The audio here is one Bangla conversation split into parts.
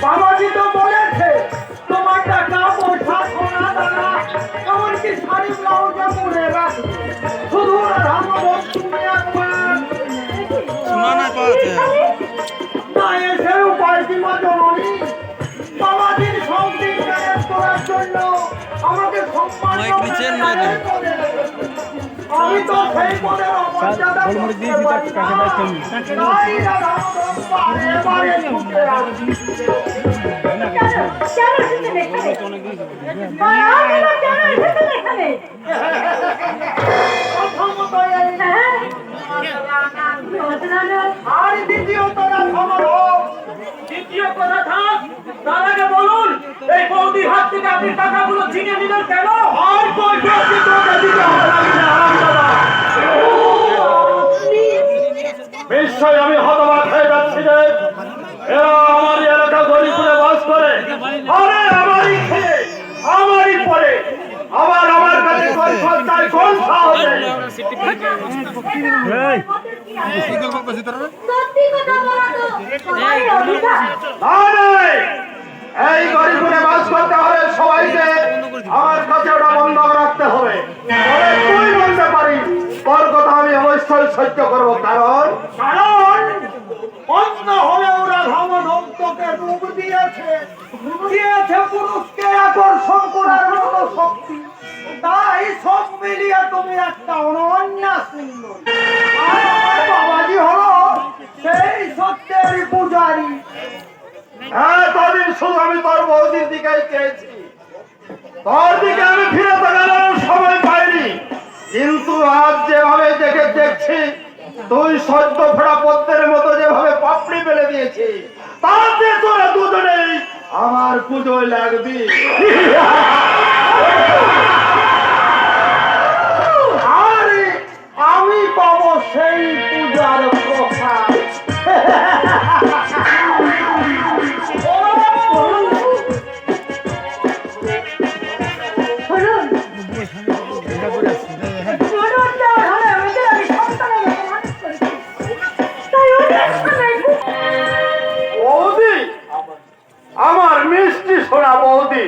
বাবাজি তো বলেছে তোমার টাকা পয়সা সোনা দানা এমনকি শাড়ি ব্লাউজে পরে রাখবে শুধু রাধামাধব তুমি একবার শোনা না পাচ্ছে না এসে উপায় কি মা জননী বাবাজির সঙ্গীত গায়ন করার জন্য আমাকে সম্মান মাইক নিচের না দেন। আমি তো সেই পদের অমর্যাদা করতে পারি না। তাই রাধামাধব বারে বারে ছুটে আসি। প্রথমত এই আর দ্বিতীয়ত রাধামাধব দ্বিতীয় কথা থাক তার আগে বলুন এই বৌদির হাত থেকে আপনি টাকাগুলো ছিনিয়ে নিলেন কেন? আর কই করতে তোকে দিতে হবে না রামদাদা নিশ্চয় আমি হতবাক হয়ে যাচ্ছি যে এরা আমার এলাকা গরিপুরে বাস করে আরে আমারই খেয়ে আমারই পরে আবার আমার কাছে কোন সত্তায় কোন সাহসে সত্যি কথা বলো তো তোমারই অধিকার নাই এই গরিপুরে বাস করতে হলে সবাইকে আমার কাছে ওটা বন্ধ রাখতে হবে তবে তুই বলতে পারিস তোর কথা আমি অবশ্যই সহ্য করবো কারণ অন্য হলে ওরা রাধামাধব তোকে রূপ দিয়েছে পুরুষকে আকর্ষণ করার মতো শক্তি তাই সব মিলিয়ে তুমি একটা অনন্য সুন্দর আর আমার বাবাজি হলো সেই সত্যের পূজারী এতদিন শুধু আমি তোর বৌদির দিকে চেয়েছি তোর দিকে আমি ফিরে তাকানোর সময় পাইনি কিন্তু আজ যেভাবে দেখছি তুই সদ্য ফোড়া পদ্মের মতো যেভাবে পাপড়ি ফেলে দিয়েছি তাতে তোরা দুজনেই আমার পুজোয় লাগবি আরে আমি পাবো সেই পূজার প্রসাদ বৌদি আমার মিষ্টি সোনা বৌদি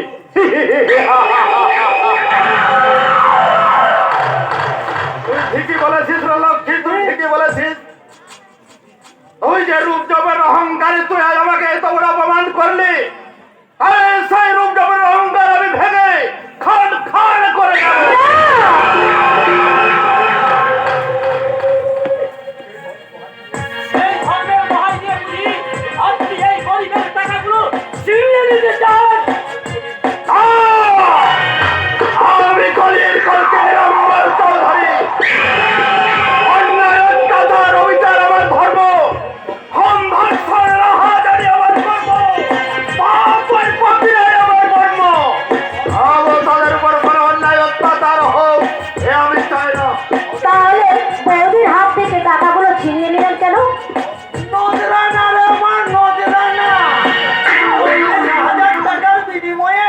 তুই ঠিকই বলেছিস রে লক্ষ্মী তুই ঠিকই বলেছিস তুই যে রূপ জবের অহংকারে তুই আজ আমাকে এত বড় অপমান করলি আরে সেই রূপ জবের অহংকার আমি ভেঙে খান খান করে দেবো এই ধর্মের মহাই দিয়ে বুঝি আপনি এই গরিবের টাকাগুলো ছিনিয়ে নিতে চান? আমি কলির কলকে নিরম্বর চৌধুরী অন্যায় অত্যাচার অবিচার আমার ধর্ম হম ধর্ষণ রাহাজানি আমার কর্ম পাপ ওই পাপীরাই আমার কর্ম তাদের উপর কোনো অন্যায় অত্যাচার হোক এ আমি চাই না তাহলে বৌদির হাত থেকে টাকাগুলো ছিনিয়ে নিলেন কেন? নজরানা রে আমার নজরানা ওই 1000 টাকার বিনিময়ে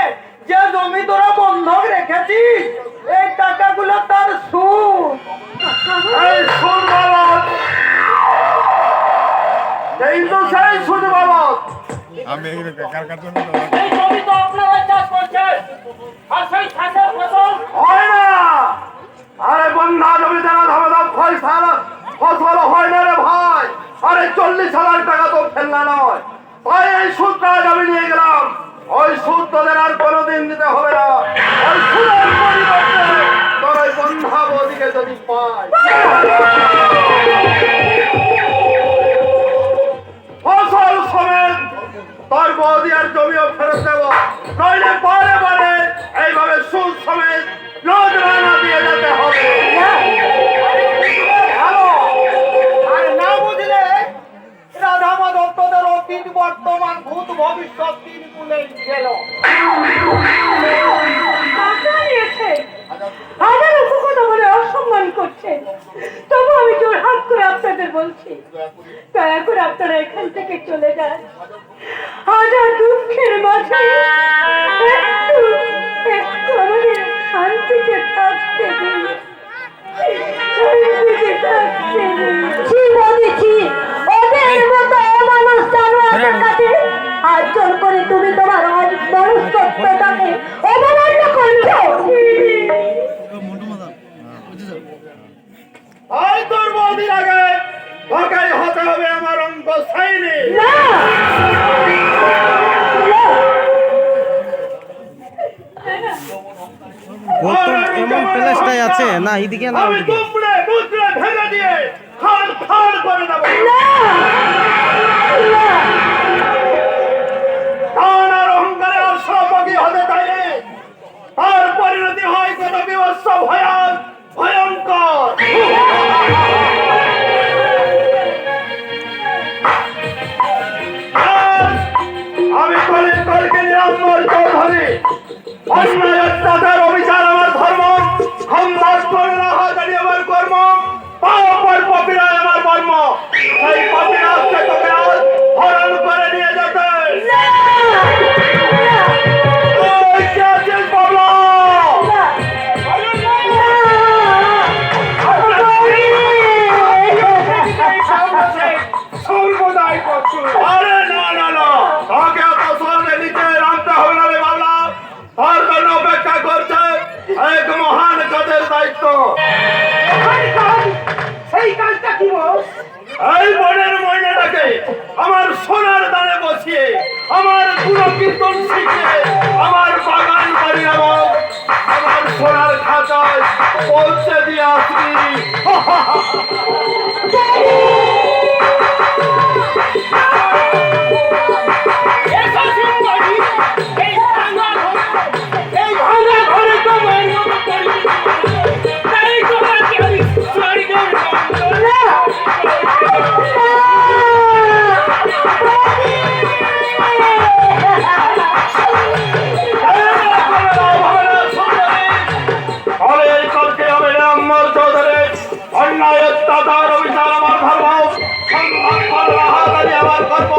যে জমি তোরা বন্ধক রেখেছিস এই টাকাগুলো তার সুদ এই সুদ বাবদ এই তো সেই সুদ বাবদ আমি কার কাছে এই জমি তো আপনারা চাষ করছেন আর সেই চাষের ফসল হয় না আরে বন্ধা জমিতে রাধামাধব ফসল হয় না রে ভাই আরে 40,000 টাকা তো ফেলনা নয় তাই এই সুদটা আমি নিয়ে গেলাম ওই সুদ তোদের আর কোনোদিন দিতে হবে না ওই সুদের পরিবর্তে তোর ওই বন্ধা বৌদিকে যদি পাই ফসল সমেত তোর বৌদি আর জমিও ফেরত দেব নইলে পরে পরে এইভাবে সুদ সমেত নজরানা দিয়ে যেতে হবে ভালো আর না বুঝলে রাধামাধব তোদের অতীত বর্তমান ভূত ভবিষ্যৎ তিন গুলে গেল হাজার উপকথা বলে অসম্মান করছে তবু আমি জোর হাত করে আপনাদের বলছি দয়া করে আপনারা এখান থেকে চলে যান হাজার দুঃখের মাঝে একটু আমাদের শান্তিতে থাকতে দিন ওদের মতো অমানুষ জানোয়ারের কাছে হাত জোর করে সাইনি। না গৌতম এমন প্লেসটাই আছে না এদিকে না আমি ওদিকে দুমড়ে মুচড়ে ভেঙে দিয়ে খাড় খাড় করে দেবো। কারণ আর অহংকারে আর সহযোগী হতে চাইলে আর পরিণতি হয় কত বিভৎস ভয়ঙ্কর। আজ আমি কলিকে নিরাম্বর চৌধুরী অন্যায় অত্যাচার অবিচার আমার ধর্ম, সম্মান করে না হাজারি আমার কর্ম, পাপের পাপীরাই আমার কর্ম। সেই পাপীরা আজকে তোকে আজ হরণ করে নিয়ে যেতে। ওই কে আছিস বাবলা? সর্বদাই করছো। আরে না না না, তাকে এত সহজে নিচে নামতে হবে না রে বাবলা। তার জন্য অপেক্ষা করছে এক মহান কাজের দায়িত্ব। সেই কাজটা কি বল? এই বনের ময়নাটাকে আমার সোনার দানে বসিয়ে, আমার গুণকীর্তন শিখিয়ে, আমার বাগান বাড়ি এবং আমার সোনার খাঁচায় পৌঁছে দিয়ে আসবি। অন্যায় অত্যাচার অবিচার আমার ধর্ম, সম্মান করা হাজারি আমার কর্ম।